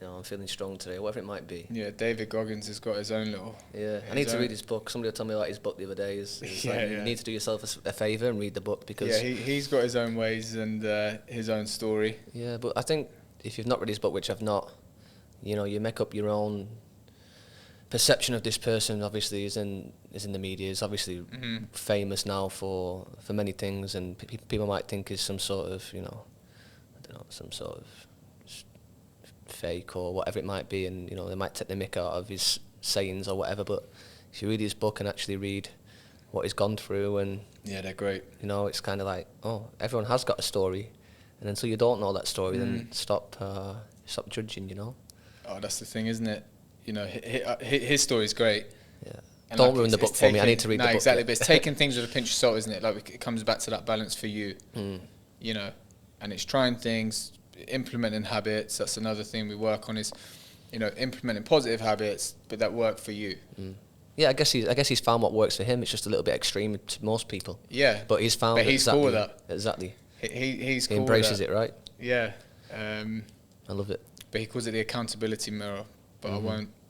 I'm feeling strong today, whatever it might be. Yeah, David Goggins has got his own little... I need to read his book. Somebody told me about his book the other day. You need to do yourself a favour and read the book, because... Yeah, he's got his own ways and his own story. Yeah, but I think if you've not read his book, which I've not, you make up your own perception of this person. Obviously is in the media, is obviously famous now for many things, and people might think is some sort of, some sort of fake or whatever it might be, and they might take the mick out of his sayings or whatever. But if you read his book and actually read what he's gone through, and they're great. It's kind of like, everyone has got a story, and until you don't know that story, then stop judging. Oh, that's the thing, isn't it? you know, his story is great. Yeah. And Don't like ruin the book for me. I need to read the book. Exactly. yet. But it's taking things with a pinch of salt, isn't it? Like it comes back to that balance for you, you know, and it's trying things, implementing habits. That's another thing we work on is, you know, implementing positive habits, but that work for you. Yeah, I guess he's found what works for him. It's just a little bit extreme to most people. Yeah. But he's found. But he's exactly, cool with that. Exactly. He's cool He embraces with that. it, right? Yeah. I love it. But he calls it the accountability mirror. But I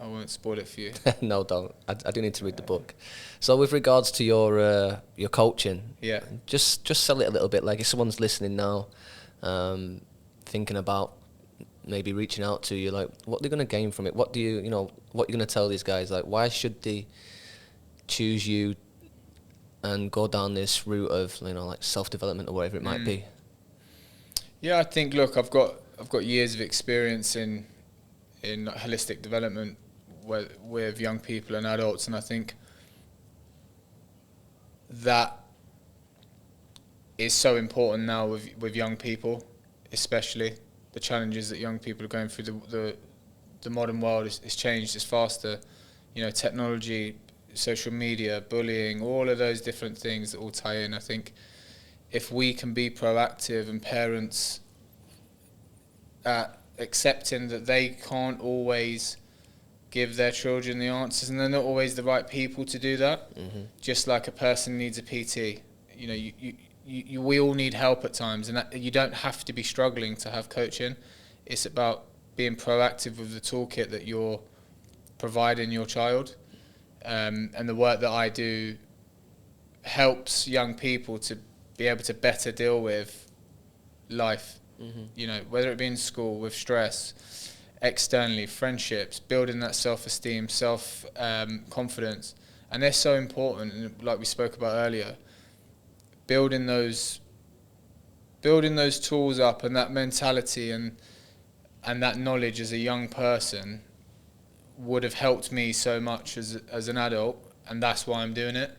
won't spoil it for you. No, don't. I do need to read the book. So with regards to your coaching, Yeah. just sell it a little bit. Like if someone's listening now, thinking about maybe reaching out to you, like what they're going to gain from it. What do you know? What you're going to tell these guys? Like why should they choose you and go down this route of like self-development or whatever it might be? Yeah, I think. Look, I've got years of experience in holistic development with young people and adults, and I think that is so important now with young people, especially the challenges that young people are going through. The modern world is changed. It's faster, you know, technology, social media, bullying, all of those different things that all tie in. I think if we can be proactive and parents accepting that they can't always give their children the answers and they're not always the right people to do that. Just like a person needs a PT, you know, we all need help at times, and that, you don't have to be struggling to have coaching. It's about being proactive with the toolkit that you're providing your child, and the work that I do helps young people to be able to better deal with life. You know, whether it be in school, with stress, externally, friendships, building that self-esteem, confidence, and they're so important. And like we spoke about earlier, building those tools up and that mentality and that knowledge as a young person would have helped me so much as an adult, and that's why I'm doing it.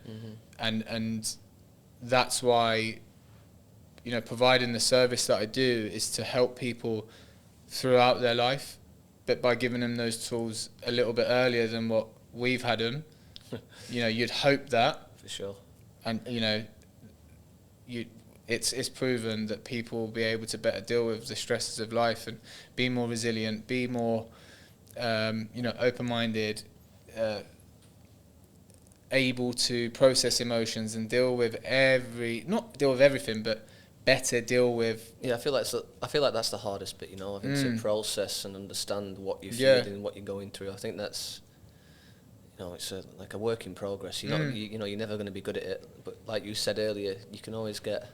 And that's why, you know, providing the service that I do is to help people throughout their life, but by giving them those tools a little bit earlier than what we've had them. You know, you'd hope that. For sure. And, you know, it's proven that people will be able to better deal with the stresses of life and be more resilient, be more, you know, open-minded, able to process emotions and deal with not deal with everything, but better deal with. Yeah, I feel like that's the hardest bit, you know, having to process and understand what you're Yeah. feeling, what you're going through. I think that's, you know, it's like a work in progress. You know, you're never going to be good at it, but like you said earlier, you can always get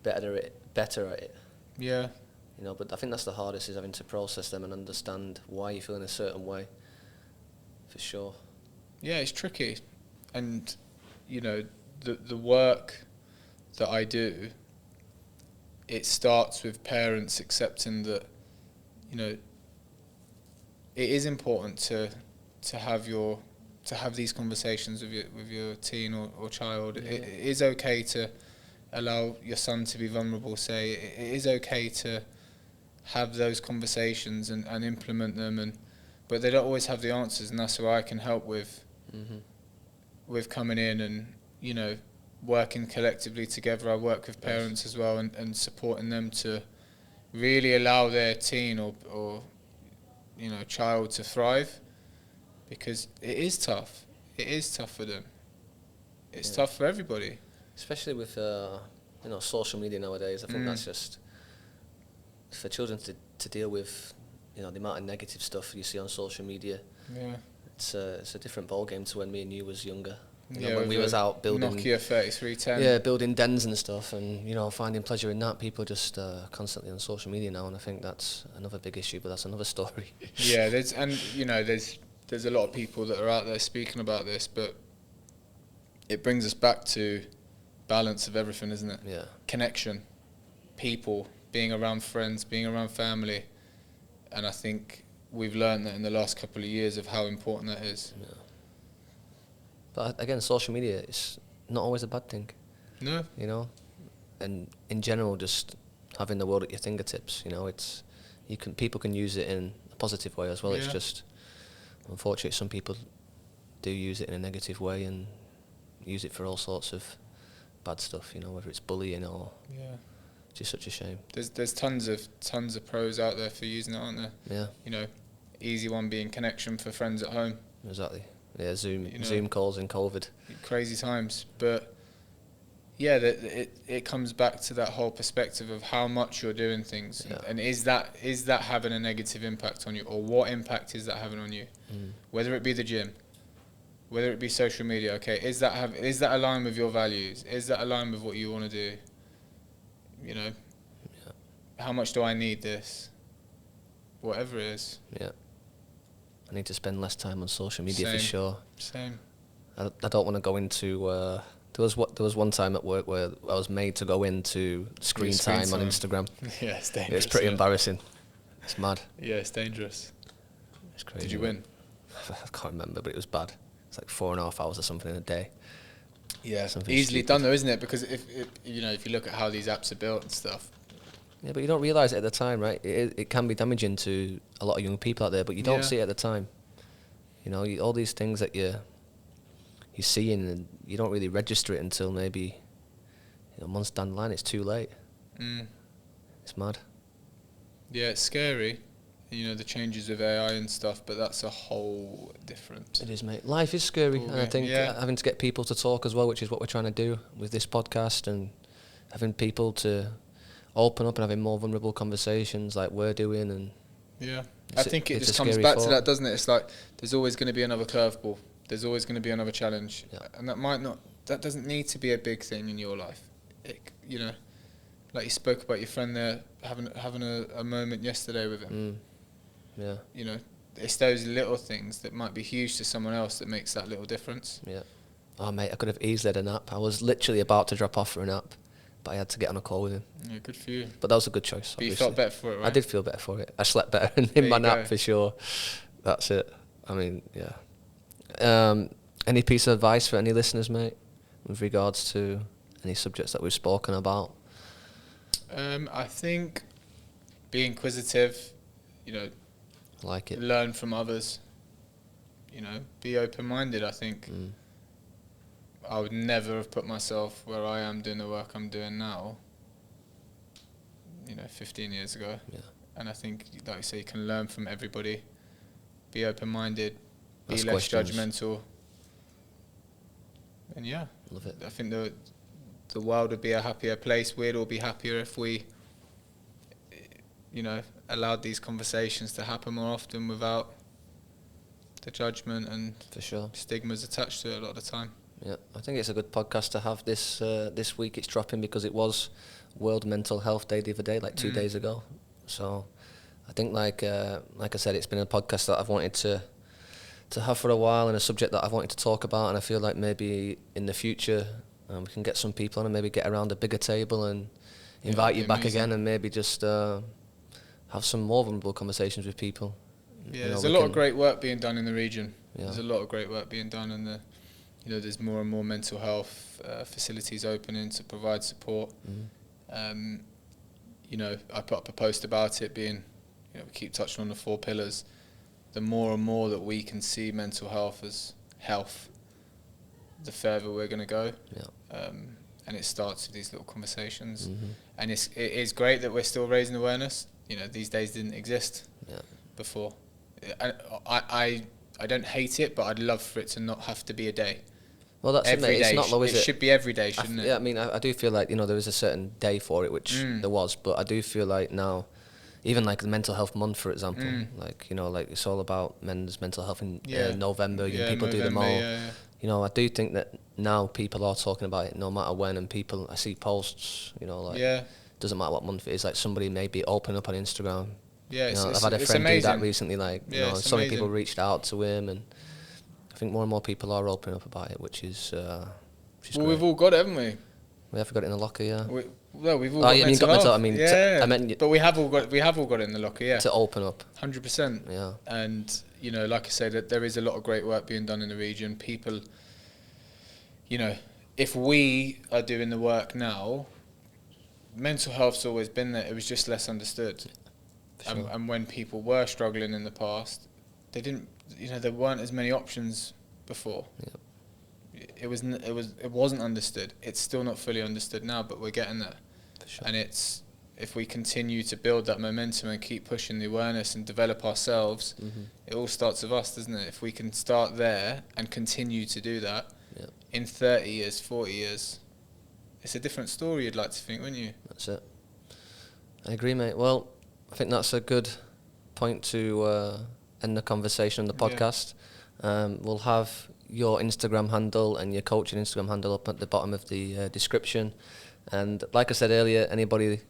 better at it. Yeah. You know, but I think that's the hardest, is having to process them and understand why you feel in a certain way. For sure. Yeah, it's tricky, and you know, the work that I do, it starts with parents accepting that, you know, it is important to have these conversations with your teen or child. Yeah. It is okay to allow your son to be vulnerable. Say it is okay to have those conversations and implement them, but they don't always have the answers, and that's where I can help with coming in and, you know, working collectively together. I work with parents as well and supporting them to really allow their teen or you know, child to thrive, because it is tough. It is tough for them. It's tough for everybody. Especially with you know, social media nowadays. I think that's just for children to deal with, you know, the amount of negative stuff you see on social media. Yeah. It's a different ball game to when me and you was younger. You know, Yeah, when we was out building Nokia 3310. Yeah, building dens and stuff, and you know, finding pleasure in that. People are just constantly on social media now, and I think that's another big issue. But that's another story. Yeah, there's a lot of people that are out there speaking about this, but it brings us back to balance of everything, isn't it? Yeah. Connection, people, being around friends, being around family, and I think we've learned that in the last couple of years of how important that is. Yeah. But again, social media is not always a bad thing. No. You know, and in general, just having the world at your fingertips. You know, people can use it in a positive way as well. Yeah. It's just Unfortunately, some people do use it in a negative way and use it for all sorts of bad stuff, you know, whether it's bullying or... Yeah. It's just such a shame. There's tons of pros out there for using it, aren't there? Yeah. You know, easy one being connection for friends at home. Exactly. Yeah, Zoom, You know, Zoom calls in COVID. Crazy times. But, yeah, it comes back to that whole perspective of how much you're doing things. Yeah. And is that having a negative impact on you? Or what impact is that having on you? Whether it be the gym, whether it be social media, okay, is that aligned with your values? Is that aligned with what you want to do? You know, how much do I need this? Whatever it is. Yeah. I need to spend less time on social media for sure. Same. I don't want to go into... there was one time at work where I was made to go into screen time on Instagram. Yeah, it's dangerous. It's pretty embarrassing. It's mad. Yeah, it's dangerous. It's crazy. Did you win? I can't remember, but it was bad. It's like 4.5 hours or something in a day. Yeah, something easily stupid. done though, isn't it? Because if you look at how these apps are built and stuff. Yeah, but you don't realise it at the time, right? It can be damaging to a lot of young people out there, but you don't see it at the time. You know, all these things that you're seeing, and you don't really register it until maybe months down the line. It's too late. It's mad. Yeah, it's scary. You know, the changes with AI and stuff, but that's a whole different... It is, mate. Life is scary, and I think having to get people to talk as well, which is what we're trying to do with this podcast, and having people to open up and having more vulnerable conversations like we're doing. And yeah, I think it just comes scary back thought. to that, doesn't it? It's like there's always going to be another curveball. There's always going to be another challenge, and that doesn't need to be a big thing in your life. You know, like you spoke about your friend there having a moment yesterday with him. Yeah. You know, it's those little things that might be huge to someone else that makes that little difference. Yeah. Oh, mate, I could have easily had a nap. I was literally about to drop off for a nap, but I had to get on a call with him. Yeah, good for you. But that was a good choice. But you felt better for it, right? I did feel better for it. I slept better in my nap for sure. That's it. I mean, yeah. Any piece of advice for any listeners, mate, with regards to any subjects that we've spoken about? I think be inquisitive, you know, I like it. Learn from others, you know, be open-minded. I think I would never have put myself where I am doing the work I'm doing now, 15 years ago. Yeah. And I think, like you say, you can learn from everybody, be open-minded, be less judgmental. And yeah, love it. I think the world would be a happier place. We'd all be happier if we, allowed these conversations to happen more often without the judgment and for sure stigmas attached to it a lot of the time. Yeah, I think it's a good podcast to have this week. It's dropping because it was World Mental Health Day the other day, like 2 days ago. So I think, like I said, it's been a podcast that I've wanted to have for a while, and a subject that I've wanted to talk about. And I feel like maybe in the future we can get some people on and maybe get around a bigger table and invite you back again, and maybe just have some more vulnerable conversations with people. Yeah, there's a lot of great work being done in the region. Yeah. There's a lot of great work being done, and there's more and more mental health facilities opening to provide support. I put up a post about it being, we keep touching on the 4 pillars. The more and more that we can see mental health as health, the further we're going to go. Yeah. And it starts with these little conversations. And it is great that we're still raising awareness. These days didn't exist before. I don't hate it, but I'd love for it to not have to be a day. Well, that's every day. It's not low, is it? It should be every day, shouldn't it? Yeah, I mean, I do feel like, there is a certain day for it, which there was, but I do feel like now, even like the Mental Health Month, for example, like it's all about men's mental health in November. People do them all. I do think that now people are talking about it no matter when, and I see posts, doesn't matter what month it is, like somebody maybe open up on Instagram. Yeah, I've had a friend do that recently, so many people reached out to him, and I think more and more people are opening up about it, which is great. We've all got it, haven't we? We have got it in the locker, yeah. We've all got mental health. I meant but we have all got it in the locker, yeah. To open up. 100%. Yeah. And, like I say, that there is a lot of great work being done in the region. People, if we are doing the work now, mental health's always been there. It was just less understood. Sure. And when people were struggling in the past, they didn't, there weren't as many options before. Yeah. It wasn't understood. It's still not fully understood now, but we're getting there. For sure. And if we continue to build that momentum and keep pushing the awareness and develop ourselves, it all starts with us, doesn't it? If we can start there and continue to do that, in 30 years, 40 years, it's a different story, you'd like to think, wouldn't you? That's it. I agree, mate. Well, I think that's a good point to end the conversation on the podcast. We'll have your Instagram handle and your coaching Instagram handle up at the bottom of the description. And like I said earlier, anybody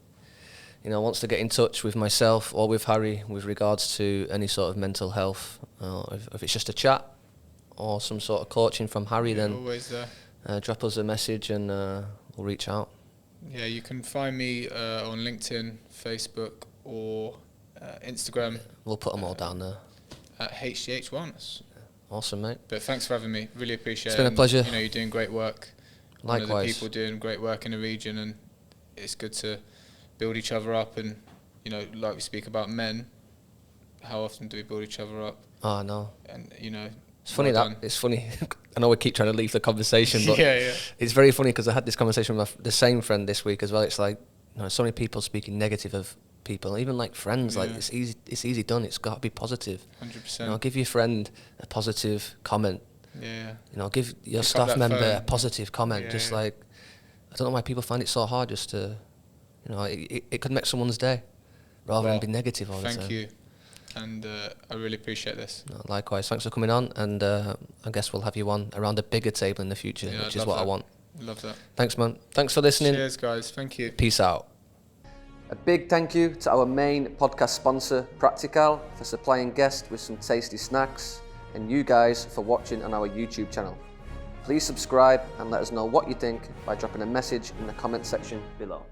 wants to get in touch with myself or with Harry with regards to any sort of mental health, if it's just a chat or some sort of coaching from Harry, then always there. Drop us a message and we'll reach out. Yeah, you can find me on LinkedIn, Facebook, or Instagram. We'll put them all down there. At HGH1. Awesome, mate. But thanks for having me. Really appreciate it. It's been a pleasure. You're doing great work. Likewise. One of the people doing great work in the region, and it's good to build each other up. And like we speak about men, how often do we build each other up? Oh, no. And it's funny it's funny. I know we keep trying to leave the conversation, but it's very funny because I had this conversation with the same friend this week as well. It's like so many people speaking negative of people, even like friends. Like it's easy done. It's got to be positive. 100%. Give your friend a positive comment. Yeah. Give your staff member a positive comment. Like, I don't know why people find it so hard just to, it could make someone's day rather than be negative all the time. Thank you. And I really appreciate this. No, likewise. Thanks for coming on, and I guess we'll have you on around a bigger table in the future, which is what I want. Love that. Thanks, man. Thanks for listening. Cheers, guys. Thank you. Peace out. A big thank you to our main podcast sponsor, Practical, for supplying guests with some tasty snacks, and you guys for watching on our YouTube channel. Please subscribe and let us know what you think by dropping a message in the comment section below.